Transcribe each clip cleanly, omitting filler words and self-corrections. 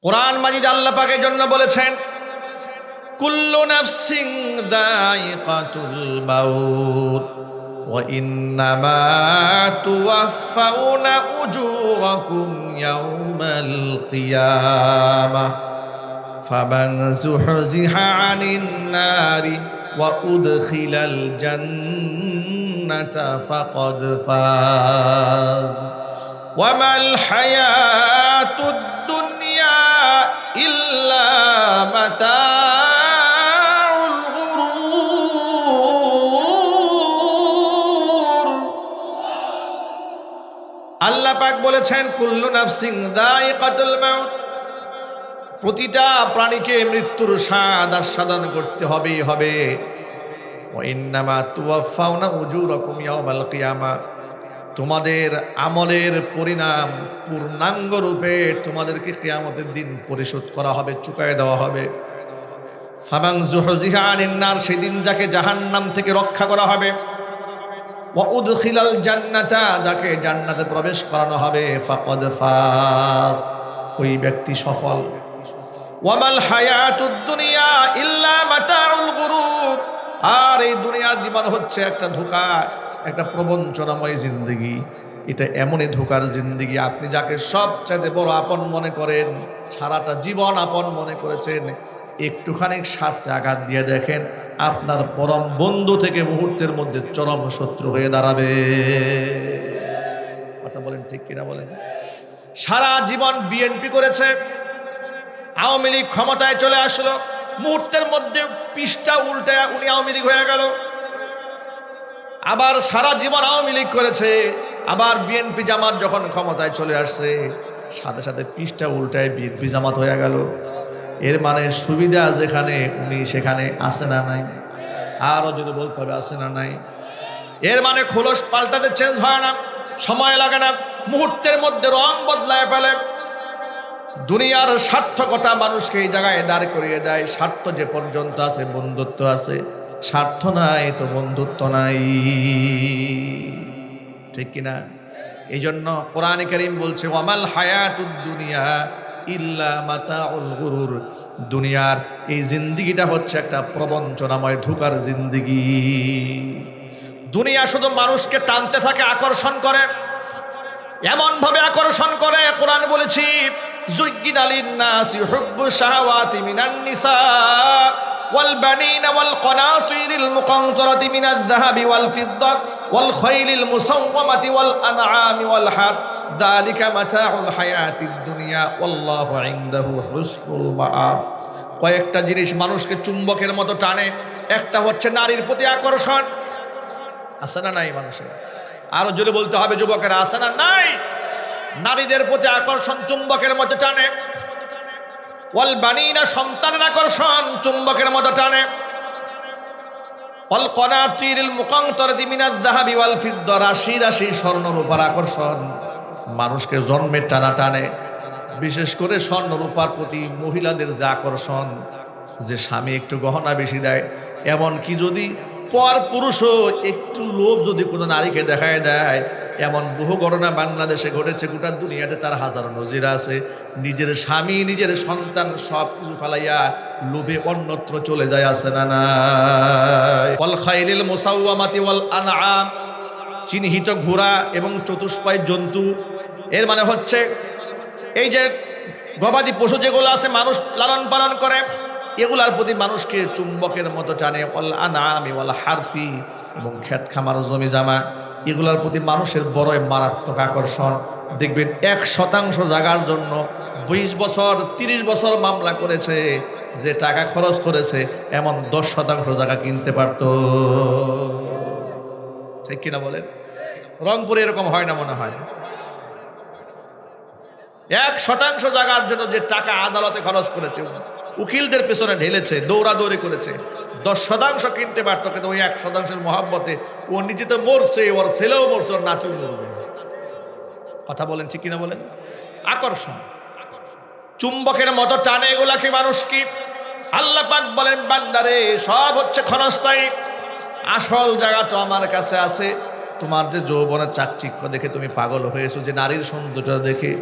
কোরআন মাজিদ আল্লাহ পাকের জন্য বলেছেন, কুল্লু নাফসিন যায়িকাতুল মাউত ওয়া ইন্নামা তুওয়াফাউনা উজুরাকুম ইয়াওমাল কিয়ামাহ ফামান যুহজিহা আনিন নারি ওয়া উদখিলাল জান্নাতা ফাকাদ ফাজ ওয়া মাল হায়াতুদ দুনিয়া ইল্লা মাতাউল গুরুর। আল্লাহ পাক বলেছেন, কুল্লু নাফসিন যায়িকাতুল মাউত, প্রতিটা প্রাণীকে মৃত্যুর স্বাদ আস্বাদন করতে হবে। ওয়া ইন্নামা তুওয়াফাউনা উজুরাকুম ইয়াওমাল কিয়ামা, তোমাদের আমলের পরিণাম পূর্ণাঙ্গ রূপে তোমাদেরকে কিয়ামতের দিন পরিশোধ করা হবে, চুকায় দেওয়া হবে। ফামান যুহজিহা আনিন নার, সেদিন যাকে জাহান্নাম থেকে রক্ষা করা হবে। ওয়া উদখিলাল জান্নাতা, যাকে জান্নাতে প্রবেশ করানো হবে। ফাকাদ ফাজ, ওই ব্যক্তি সফল। ওয়ামাল হায়াতুদ দুনিয়া ইল্লা মাতাউল গুরুর, আর এই দুনিয়ার জীবন হচ্ছে একটা ধোঁকা, একটা প্রবঞ্চনাময় জিন্দেগি। এটা এমনই ধোঁকার জিন্দেগি, আপনি যাকে সবচাইতে বড় আপন মনে করেন, সারাটা জীবন আপন মনে করেছেন, একটুখানি স্বার্থে আঘাত দিয়ে দেখেন, আপনার পরম বন্ধু থেকে মুহূর্তের মধ্যে চরম শত্রু হয়ে দাঁড়াবে। কথা বলেন ঠিক কিনা বলেন? সারা জীবন বিএনপি করেছে, আওয়ামী লীগ ক্ষমতায় চলে আসলো, মুহূর্তের মধ্যে পৃষ্ঠা উল্টায় উনি আওয়ামী লীগ হয়ে গেল। আবার সারা জীবন আওয়ামী লীগ করেছে, আবার বিএনপি জামাত যখন ক্ষমতায় চলে আসছে, সাথে সাথে পৃষ্ঠা উল্টায় বিএনপি জামাত হয়ে গেল। এর মানে সুবিধা যেখানে উনি সেখানে আসে না নাই? আরো যদি বলতে হবে আসে না নাই? এর মানে খোলস পাল্টাতে চেঞ্জ হয় না, সময় লাগে না, মুহূর্তের মধ্যে রং বদলায় ফেলে। দুনিয়ার সার্থকতা মানুষকে এই জায়গায় দাঁড় করিয়ে দেয়। স্বার্থ যে পর্যন্ত আছে বন্ধুত্ব আছে, স্বার্থ নাই তো বন্ধুত্ব নাই, ঠিক কিনা? এই জন্য কোরআন কারীম বলছে, ওয়ামাল হায়াতুদ দুনিয়া ইল্লা মাতাউল গুরুর, দুনিয়ার এই জিন্দেগিটা হচ্ছে একটা প্রবঞ্চনাময় ধোঁকার জিন্দেগি। দুনিয়া শুধু মানুষকে টানতে থাকে, আকর্ষণ করে, এমন ভাবে আকর্ষণ করে, কোরআন বলেছি, যুজ্জিনা লিন-নাসি হুব্বুশ শাহাওয়াতি মিনান নিসা ওয়াল বানিনা ওয়াল কানাতিরিল মুকানতারাতি মিনাজ যাহাবি ওয়াল ফিদ্দা ওয়াল খাইলিল মুসাওওয়ামাতি ওয়াল আনআমি ওয়াল হার যালিকা মাতাউল হায়াতিদ দুনিয়া ওয়াল্লাহু ইনদাহু হুসনুল মাআব। কয়েকটা জিনিস মানুষকে চুম্বকের মতো টানে। একটা হচ্ছে নারীর প্রতি আকর্ষণ, আছে না নাই মানুষের? আরো জোরে বলতে হবে যুবকেরা, আছে না নাই? নারীদের প্রতি আকর্ষণ চুম্বকের মতো টানে। ওয়াল বানিনা, সন্তানের আকর্ষণ চুম্বকের মতো টানে। ওয়াল কানাতিরিল মুকানতারাতি মিনাজ যাহাবি ওয়াল ফিদ্দা, রাশি রাশি স্বর্ণ রূপার আকর্ষণ মানুষকে জন্মের টানা টানে। বিশেষ করে স্বর্ণ রূপার প্রতি মহিলাদের যে আকর্ষণ, যে স্বামী একটু গহনা বেশি দেয়, এমন কি যদি পর পুরুষও একটু লোভ যদি কোনো নারীকে দেখায় দেয়, এমন বহু ঘটনা বাংলাদেশে ঘটেছে, গোটা দুনিয়াতে তার হাজারো নজির আছে। নিজের স্বামী নিজের সন্তান সব কিছু ফেলাইয়া লোভে অন্যত্র চলে যায়, আছে না নাই? ওয়াল খাইলিল মুসাওওয়ামাতি ওয়াল আনআম, চিহ্নিত ঘোড়া এবং চতুষ্পায়ী জন্তু। এর মানে হচ্ছে এই যে গবাদি পশু যেগুলো আছে মানুষ লালন পালন করে, এগুলার প্রতি মানুষকে চুম্বকের মতো টানে। ওয়াল আনআমি ওয়াল হারফি, এবং ক্ষেত খামার জমি জামা, এগুলার প্রতি মানুষের বড়ই মারাত্মক আকর্ষণ। দেখবেন 1% জায়গার জন্য 20 বছর 30 বছর মামলা করেছে, যে টাকা খরচ করেছে এমন 10% জায়গা কিনতে পারত, ঠিক কিনা বলেন? রংপুরে এরকম হয় না মনে হয়? 1% জায়গার জন্য যে টাকা আদালতে খরচ করেছে, উকিলদের পেছনে ঢেলেছে, দৌড়াদৌড়ি করেছে, 10% কিনতে পারত, কিন্তু ওই 1%-এর মহাব্বতে ও নিজে তো মরছে, ওর ছেলেও মরছে, ওর নাতিও মরবে। কথা বলেন ঠিক কিনা বলেন? আকর্ষণ চুম্বকের মতো টানে এগুলাকে মানুষ। কি আল্লাহ পাক বলেন, বান্দারে সব হচ্ছে ক্ষণস্থায়ী, আসল জায়গা তো আমার কাছে আছে। তোমার যে যৌবনের চাকচিক্য দেখে তুমি পাগল হয়েছো, যে নারীর সৌন্দর্য দেখে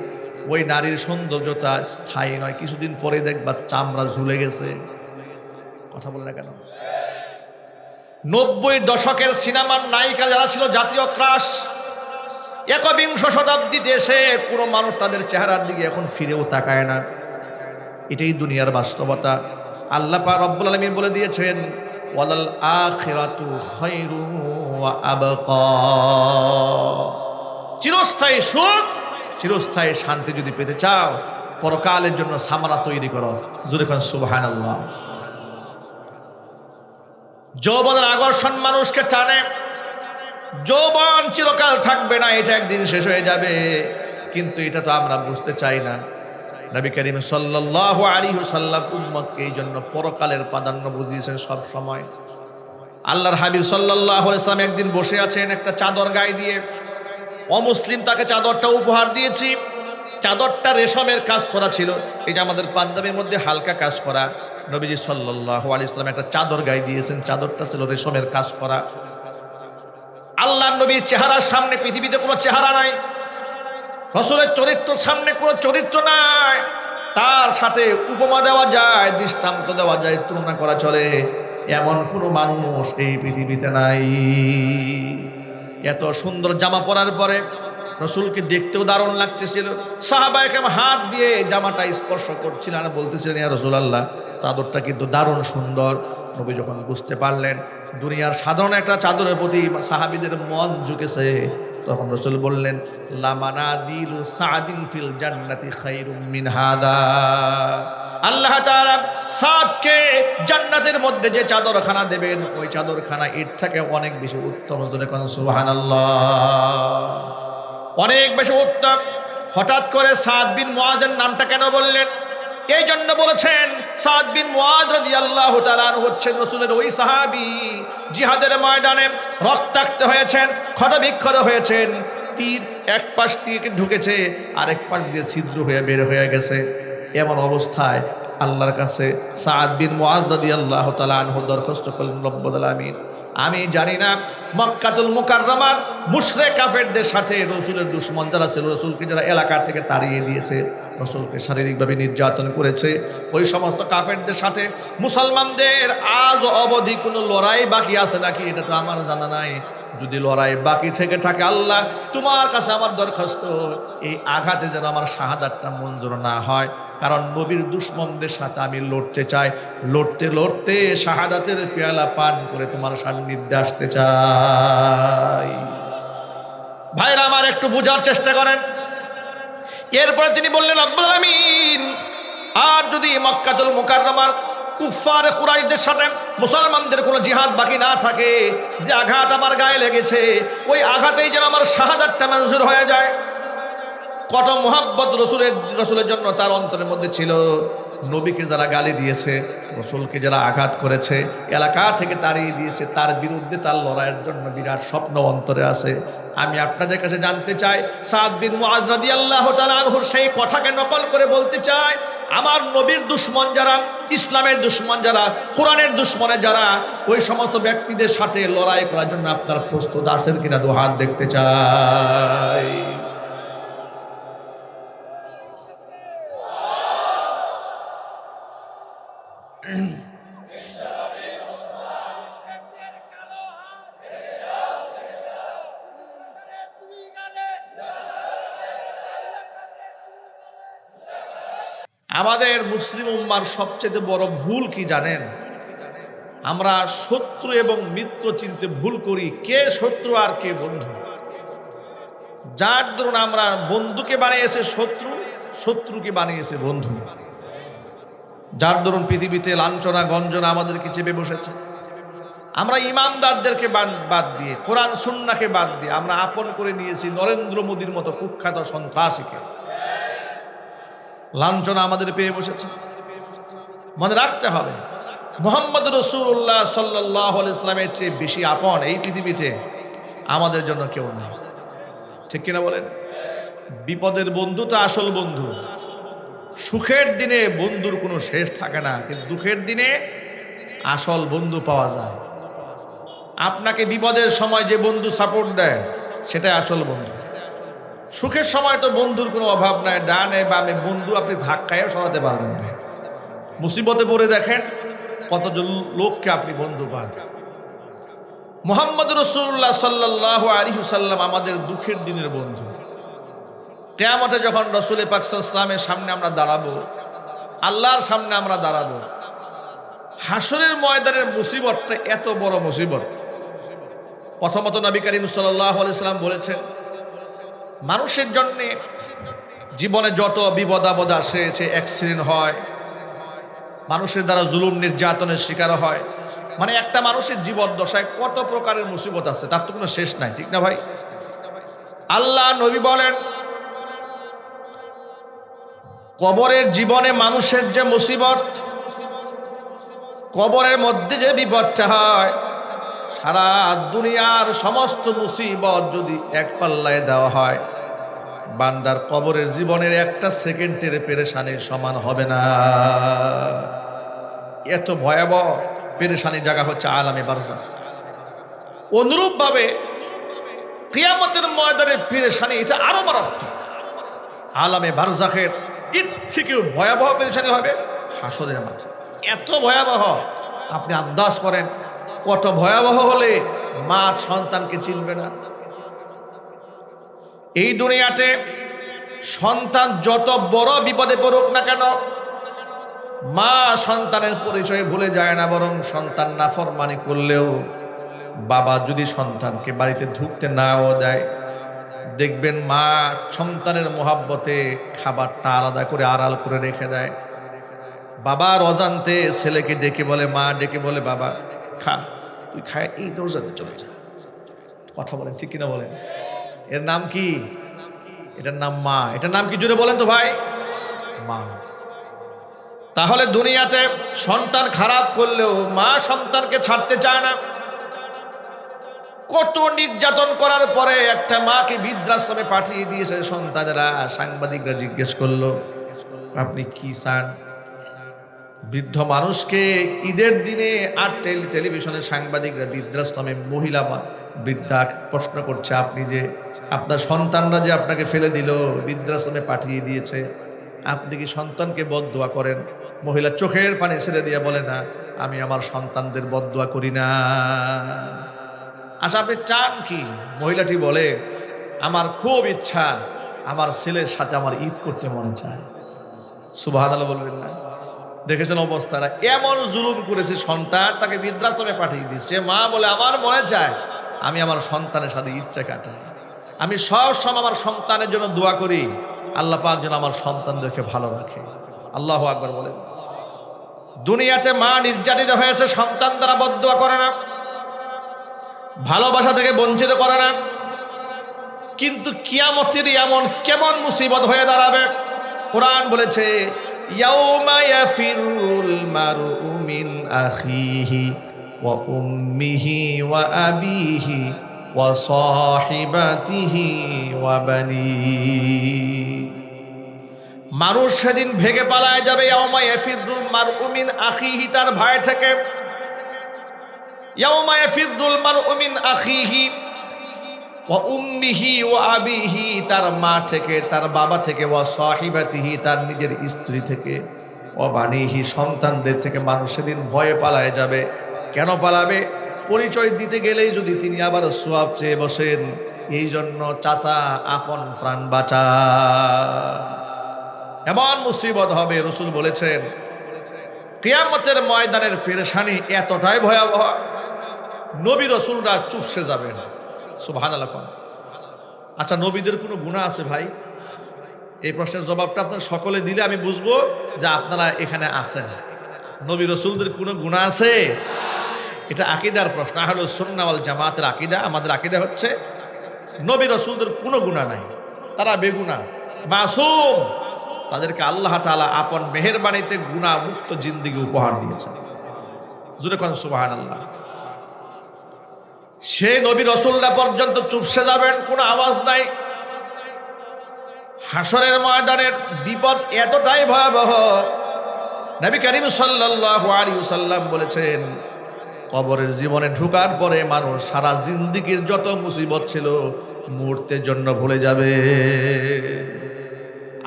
ওই নারীর সৌন্দর্যতা স্থায়ী নয়, কিছুদিন পরে দেখবা চামড়া ঝুলে গেছে। কথা বলে না কেন? 90 দশকের সিনেমার নায়িকা যারা ছিল জাতীয় ক্রাশ, 21 শতাব্দীতে এসে কোনো মানুষ তাদের চেহারার দিকে এখন ফিরেও তাকায় না। এটাই দুনিয়ার বাস্তবতা। আল্লাহ পাক রব্বুল আলামিন বলে দিয়েছেন, ওয়ালাল আখিরাতু খায়রু ওয়া আবকা। চিরস্থায়ী সুখ, চিরস্থায়ী শান্তি যদি পেতে চাও, পরকালের জন্য সামানা তৈরি করো। জোরে কোন সুবহানাল্লাহ। যৌবনের আকর্ষণ মানুষকে টানে। যৌবন চিরকাল থাকবে না, এটা একদিন শেষ হয়ে যাবে, কিন্তু এটা তো আমরা বুঝতে চাই না। নবী করিম সাল্লাল্লাহু আলাইহি ওয়াসাল্লাম উম্মতকে এই জন্য পরকালের প্রাধান্য বুঝিয়েছেন সব সময়। আল্লাহর হাবিব সাল্লাল্লাহু আলাইহি ওয়াসাল্লাম একদিন বসে আছেন একটা চাদর গায়ে দিয়ে, অমুসলিম তাকে চাদরটা উপহার দিয়েছি। চাদরটা রেশমের কাজ করা ছিল, এই যে আমাদের পাঞ্জাবির মধ্যে হালকা কাজ করা। নবীজি সাল্লাল্লাহু আলাইহি ওয়াসাল্লাম একটা চাদর গায়ে দিয়েছেন, চাদরটা ছিল রেশমের কাজ করা। আল্লাহর নবীর চেহারার সামনে পৃথিবীতে কোনো চেহারা নাই, রাসূলের চরিত্র সামনে কোনো চরিত্র নাই। তার সাথে উপমা দেওয়া যায়, দৃষ্টান্ত দেওয়া যায়, তুলনা করা চলে, এমন কোনো মানুষ এই পৃথিবীতে নাই। এত সুন্দর জামা পরার পরে রাসূলকে দেখতেও দারুণ লাগতেছিল। সাহাবায়ে কেরাম হাত দিয়ে জামাটা স্পর্শ করছিলেন আর বলতেছিলেন, ইয়া রাসূলুল্লাহ, চাদরটা কিন্তু দারুণ সুন্দর। নবী যখন বুঝতে পারলেন দুনিয়ার সাধারণ একটা চাদরের প্রতি সাহাবীদের মন ঝুঁকেছে, তখন রাসূল বললেন, লামানাদিলু সাদিন ফিল জান্নাতি খায়রুম মিন হাদা। আল্লাহ তাআলা সাদকে জান্নাতের মধ্যে যে চাদরখানা দেবেন, ওই চাদরখানা এর থেকে অনেক বেশি উত্তম। জোরে কোন সুবহানাল্লাহ। অনেক বেশি উত্তম। হঠাৎ করে সাদ বিন মুআযের নামটা কেন বললেন? এই জন্য বলেছেন, সাদ বিন মুআয রাদিয়াল্লাহু তাআলা আনহু হচ্ছেন রাসূলের ওই সাহাবী, জিহাদের ময়দানে রক্তাক্ত হয়েছেন, ক্ষতবিক্ষত হয়েছেন, তীর এক পাশ থেকে ঢুকেছে আর এক পাশ দিয়ে ছিদ্র হয়ে বের হয়ে গেছে। এমন অবস্থায় আল্লাহর কাছে সাদ বিন মুআয রাদিয়াল্লাহু তাআলা আনহু দরখাস্ত করলেন, রব্বুল আলামিন, আমি জানি না মক্কাতুল মুকাররমার মুশরিক কাফেরদের সাথে রাসূলের দুশমন যারা ছিল, রাসূলকে যারা এলাকা থেকে তাড়িয়ে দিয়েছে, রাসূলকে শারীরিকভাবে নির্যাতন করেছে, ওই সমস্ত কাফেরদের সাথে মুসলমানদের আজ অবধি কোনো লড়াই বাকি আছে নাকি এটা তো আমার জানা নাই। যদি লড়াই বাকি থেকে থাকে, আল্লাহ তোমার কাছে আমার দরখাস্ত, এই আঘাতে যেন আমার শাহাদাতটা মঞ্জুর না হয়, কারণ নবীর দুশমনদের সাথে আমি লড়তে চাই, লড়তে লড়তে শাহাদাতের পেয়ালা পান করে তোমার সান্নিধ্যে আসতে চাই। ভাইরা আমার, একটু বোঝার চেষ্টা করেন। এরপরে তিনি বললেন, রব্বুল আলামিন, আর যদি মক্কাতুল মুকাররমার কুফফারে কুরাইশদের সাথে মুসলমানদের কোনো জিহাদ বাকি না থাকে, যে আঘাত আমার গায়ে লেগেছে, ওই আঘাতেই যেন আমার শাহাদাতটা মঞ্জুর হয়ে যায়। কত মুহাব্বত রসুলের জন্য তার অন্তরের মধ্যে ছিল। নবীকে যারা গালি দিয়েছে, রসুলকে যারা আঘাত করেছে, এলাকা থেকে তাড়িয়ে দিয়েছে, তার বিরুদ্ধে তার লড়াইয়ের জন্য বিরাট স্বপ্ন অন্তরে আছে। আমি আপনাদের কাছে জানতে চাই, সাদ বিন মুআয রাদিয়াল্লাহু তাআলা আনহুর সেই কথাকে নকল করে বলতে চাই, আমার নবীর দুশমন যারা, ইসলামের দুশমন যারা, কোরআনের দুশমনে যারা, ওই সমস্ত ব্যক্তিদের সাথে লড়াই করার জন্য আপনার প্রস্তুত আছেন কিনা দু হাত দেখতে চাই। আমাদের মুসলিম উম্মার সবচেয়ে বড় ভুল কি জানেন? আমরা শত্রু এবং মিত্র চিনতে ভুল করি, কে শত্রু আর কে বন্ধু। যার ধরুন আমরা বন্ধুকে বানিয়েছে শত্রু, শত্রুকে বানিয়েছে বন্ধু। যার ধরুন পৃথিবীতে লাঞ্ছনা গঞ্জনা আমাদেরকে চেপে বসেছে। আমরা ইমানদারদেরকে বাদ দিয়ে, কোরআন সুন্নাহকে বাদ দিয়ে আমরা আপন করে নিয়েছি নরেন্দ্র মোদীর মতো কুখ্যাত সন্ত্রাসীকে। লাঞ্ছনা আমাদের পেয়ে বসেছে। মনে রাখতে হবে, মুহাম্মদ রাসূলুল্লাহ সাল্লাল্লাহু আলাইহি ওয়াসাল্লামের চেয়ে বেশি আপন এই পৃথিবীতে আমাদের জন্য কেউ নেই। ঠিক কিনা বলেন? বিপদের বন্ধু তো আসল বন্ধু। সুখের দিনে বন্ধুর কোনো শেষ থাকে না, কিন্তু দুঃখের দিনে আসল বন্ধু পাওয়া যায়। আপনাকে বিপদের সময় যে বন্ধু সাপোর্ট দেয়, সেটাই আসল বন্ধু। সুখের সময় তো বন্ধুর কোনো অভাব নাই, ডানে বামে বন্ধু আপনি ধাক্কায়ও সরাতে পারবেন না। মুসিবতে পড়ে দেখেন কতজন লোককে আপনি বন্ধু পান। মুহাম্মদ রাসূলুল্লাহ সাল্লাল্লাহু আলাইহি ওয়াসাল্লাম আমাদের দুঃখের দিনের বন্ধু। কিয়ামতে যখন রাসূল পাক সাল্লাল্লাহু আলাইহি ওয়াসাল্লামের সামনে আমরা দাঁড়াবো, আল্লাহর সামনে আমরা দাঁড়াবো, হাসরের ময়দানের মুসিবতটা এত বড় মুসিবত। প্রথমত নবী করিম সাল্লাল্লাহু আলাইহি ওয়াসাল্লাম বলেছেন, মানুষের জন্য জীবনে যত বিপদ আপদ আসে, অ্যাক্সিডেন্ট হয়, মানুষের দ্বারা জুলুম নির্যাতনের শিকার হয়, মানে একটা মানুষের জীবদ্দশায় কত প্রকারের মুসিবত আছে তার তো কোনো শেষ নাই, ঠিক না ভাই? আল্লাহ নবী বলেন, কবরের জীবনে মানুষের যে মুসিবত, কবরের মধ্যে যে বিপদটা হয়, সারা দুনিয়ার সমস্ত মুসিবত যদি এক পাল্লায় দেওয়া হয়, বান্দার কবরের জীবনের একটা সেকেন্ডের পেরেশানির সমান হবে না। এত ভয়াবহ পেরেশানির জায়গা হচ্ছে আলামে বারজাখ। অনুরূপ ভাবে কিয়ামতের ময়দানের পেরেশানি এটা আরো মারাত্মক। আলামে বারজাখের এর থেকেও ভয়াবহ পেরেশানি হবে হাসরের মাঠে। এত ভয়াবহ, আপনি আন্দাজ করেন কত ভয়াবহ হলে মা সন্তানকে চিনবে না। এই দুনিয়াতে সন্তান যত বড় বিপদে পড়ুক না কেন, মা সন্তানের পরিচয় ভুলে যায় না, বরং সন্তান নাফরমানি করলেও বাবা যদি সন্তানকে বাড়িতে ঢুকতে নাও দেয়, দেখবেন মা সন্তানের মোহাব্বতে খাবারটা আলাদা করে আড়াল করে রেখে দেয়। বাবার অজান্তে ছেলেকে ডেকে বলে, মা ডেকে বলে, বাবা খা, তুই খায় এই দরজাতে চলে যা। কথা বলেন ঠিক কিনা বলেন? এর নাম কি? এটার নাম মা। এটার নাম কি জোরে বলেন তো ভাই? মা। তাহলে দুনিয়াতে সন্তান খারাপ করলেও মা সন্তানকে ছাড়তে চায় না। কত নির্যাতন করার পরে একটা মাকে বৃদ্ধাশ্রমে পাঠিয়ে দিয়েছে সন্তানেরা। সাংবাদিকরা জিজ্ঞেস করলো, আপনি কি চান? বৃদ্ধ মানুষকে ঈদের দিনে আর টেলিভিশনে সাংবাদিকরা বৃদ্ধাশ্রমে মহিলা বৃদ্ধা প্রশ্ন করছে, আপনি যে আপনার সন্তানরা যে আপনাকে ফেলে দিল, বৃদ্ধাশ্রমে পাঠিয়ে দিয়েছে, আপনি কি সন্তানকে বদদুয়া করেন? মহিলা চোখের পানি ছেড়ে দিয়ে বলে, না, আমি আমার সন্তানদের বদদুয়া করি না। আচ্ছা, আপনি চান কি? মহিলাটি বলে, আমার খুব ইচ্ছা, আমার ছেলের সাথে আমার ঈদ করতে মনে চায়। সুবহানাল্লাহ বলবেন না? দেখেছেন অবস্থারা, এমন জুলুম করেছে, সন্তান তাকে বৃদ্ধাশ্রমে পাঠিয়ে দিচ্ছে। মা বলে, আমার মনে চায় আমি আমার সন্তানের সাথে ইচ্ছা কাটাই। আমি সব সময় আমার সন্তানের জন্য দোয়া করি, আল্লাহ পাক যেন আমার সন্তানদেরকে ভালো রাখে। আল্লাহু আকবার বলেন। দুনিয়াতে মা নির্যাতিত হয়েছে, সন্তান দ্বারা বদদুয়া করে না, ভালোবাসা থেকে বঞ্চিত করে না, কিন্তু কিয়ামতের এমন কেমন মুসিবত হয়ে দাঁড়াবে। কোরআন বলেছে, ইয়াউমা ইয়াফিরুল মারউ মিন আখিহি ওয়া উম্মিহি ওয়া আবিহি ওয়া সাহিবাতিহি ওয়া বানিহি। মানুষ সেদিন ভেগে পালায় যাবে। ইয়াউমা ইয়াফিরুল মারউ মিন আখিহি, তার ভাই থেকে। ইয়াউমা ইয়াফিরুল মারউ মিন আখিহি ওয়া উম্মিহি ওয়া আবিহি, তার মা থেকে, তার বাবা থেকে, ওয়া সাহিবাতিহি, তার নিজের স্ত্রী থেকে, ওয়া বানিহি, সন্তানদের থেকে। মানুষ সেদিন ভয়ে পালায় যাবে। কেন পালাবে? পরিচয় দিতে গেলেই যদি তিনি আবার সোয়াব চেয়ে বসেন। এই জন্য চাচা আপন প্রাণ বাঁচা। এমন মুসিবত হবে, রাসূল বলেছেন কিয়ামতের ময়দানের পেরেশানি এতটাই ভয়াবহ, নবী রাসূলরা চুপসে যাবেন। সুবহানাল্লাহ। আচ্ছা, নবীদের কোনো গুনাহ আছে ভাই? এই প্রশ্নের জবাবটা আপনারা সকলে দিলে আমি বুঝবো যে আপনারা এখানে আছেন। নবী রাসূলদের কোনো গুনাহ আছে? এটা আকীদার প্রশ্ন। আহলুস সুন্নাহ ওয়াল জামাতের আকীদা, আমাদের আকীদা হচ্ছে নবী রাসূলদের কোনো গুনাহ নাই, তারা বেগুনাহ, মাসুম। তাদেরকে আল্লাহ তাআলা আপন মেহেরবানিতে গুনাহ মুক্ত জিন্দেগি উপহার দিয়েছেন। জোরে কোন সুবহানাল্লাহ। সেই নবী রাসূলরা পর্যন্ত চুপসে যাবেন, কোনো আওয়াজ নাই। হাসরের ময়দানের বিপদ এতটাই ভয়াবহ, নবী করিম সাল্লাল্লাহু আলাইহি ওয়াসাল্লাম বলেছেন, কবরের জীবনে ঢুকার পরে মানুষ সারা জিন্দেগীর যত মুসিবত ছিল মুহূর্তের জন্য ভুলে যাবে।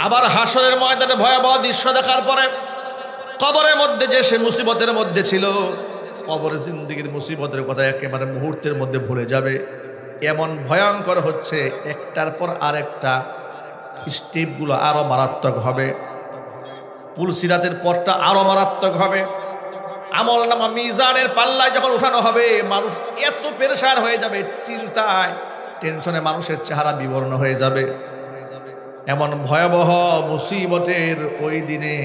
আবার হাসরের ময়দানে ভয়াবহ দৃশ্য দেখার পরে কবরের মধ্যে যে সে মুসিবতের মধ্যে ছিল, কবরের জিন্দেগীর মুসিবতের কথা একেবারে মুহূর্তের মধ্যে ভুলে যাবে। এমন ভয়ঙ্কর হচ্ছে, একটার পর আরেকটা স্টেপগুলো আরো মারাত্মক হবে। পুলসিরাতের পরটা আরো মারাত্মক হবে। আমল নামা মিজানের পাল্লায় যখন উঠানো হবে, মানুষ এত পেরেশান হয়ে যাবে, চিন্তায় টেনশনে মানুষের চেহারা বিবর্ণ হয়ে যাবে। এমন ভয়াবহ মুসিবতের ওই দিনে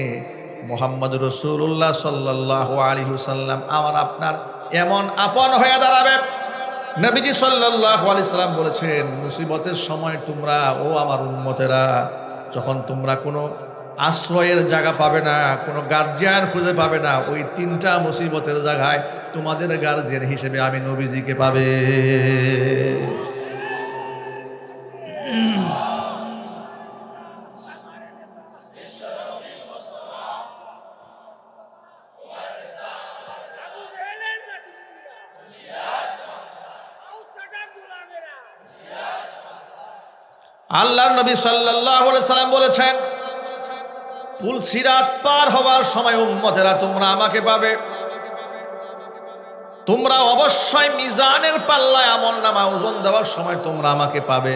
মুহাম্মদ রাসূলুল্লাহ সাল্লাল্লাহু আলাইহি ওয়াসাল্লাম আমার আপনার এমন আপন হয়ে দাঁড়াবে। নবীজি সাল্লাল্লাহু আলাইহি সাল্লাম বলেছেন, মুসিবতের সময় তোমরা, ও আমার উম্মতেরা, যখন তোমরা কোনো আশ্রয়ের জায়গা পাবে না, কোনো গার্জিয়ান খুঁজে পাবে না, ওই তিনটা মুসিবতের জায়গায় তোমাদের গার্জিয়ান হিসেবে আমি নবীজিকে পাবে। আল্লাহর নবী সাল্লাল্লাহু আলাইহি সাল্লাম বলেছেন, পুলসিরাত পার হওয়ার সময় উম্মতেরা তোমরা আমাকে পাবে। তোমরা অবশ্যই মিজানের পাল্লায় আমলনামা ওজন দেওয়ার সময় তোমরা আমাকে পাবে।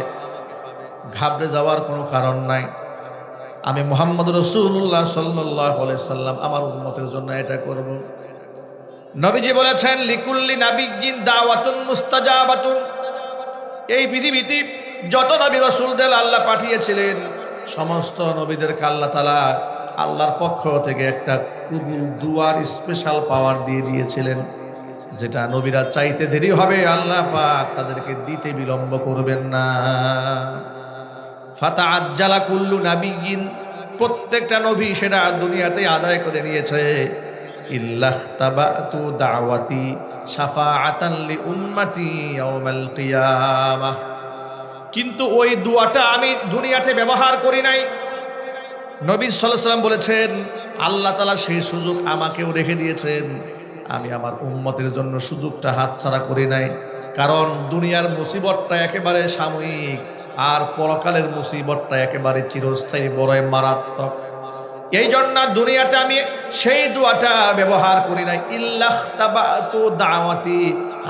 ঘাবড়ে যাওয়ার কোনো কারণ নাই। আমি মুহাম্মদ রাসূলুল্লাহ সাল্লাল্লাহু আলাইহি সাল্লাম আমার উম্মতের জন্য এটা করব। নবীজি বলেছেন, লিকুল্লি নাবিয়্যিন দাওয়াতুন মুস্তাজাবাতুন। এই পৃথিবীতে যত নবী রাসূলদের আল্লাহ পাঠিয়েছিলেন, সমস্ত নবীদেরকে আল্লাহ তাআলা আল্লাহর পক্ষ থেকে একটা কবুল দুয়ার স্পেশাল পাওয়ার দিয়ে দিয়েছিলেন, যেটা নবীরা চাইতে দেরি হবে আল্লাহ পাক তাদেরকে দিতে বিলম্ব করবেন না। ফাতাআজ্জালা কুল্লু নাবিয়্যিন, প্রত্যেকটা নবী সেটা দুনিয়াতে আদায় করে নিয়েছে। ইল্লাখতাবাতু দাওয়াতি শাফাআতান লি উম্মতি ইয়াউমাল কিয়ামাহ। কিন্তু ওই দোয়াটা আমি দুনিয়াতে ব্যবহার করি নাই। নবী সাল্লাল্লাহু আলাইহি ওয়াসাল্লাম বলেছেন, আল্লাহ তাআলা সেই সুযোগ আমাকেও রেখে দিয়েছেন। আমি আমার উম্মতের জন্য সুযোগটা হাতছাড়া করি নাই। কারণ দুনিয়ার মুসিবতটা একেবারে সাময়িক, আর পরকালের মুসিবতটা একেবারে চিরস্থায়ী, বড়ই মারাত্মক। এই জন্য দুনিয়াতে আমি সেই দোয়াটা ব্যবহার করি নাই। ইল্লাখতাবাতু দাওয়াতি,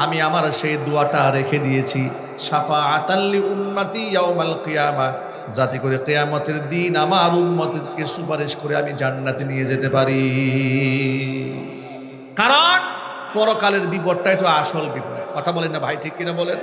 আমি আমার সেই দোয়াটা রেখে দিয়েছি শাফাআতাল লি উম্মতি ইয়াউমাল কিয়ামাহ, যাতে করে কিয়ামতের দিন আমার উম্মতকে সুপারিশ করে আমি জান্নাতে নিয়ে যেতে পারি। কারণ পরকালের বিপদটাই তো আসল বিপদ। কথা বলেন না ভাই, ঠিক কিনা বলেন?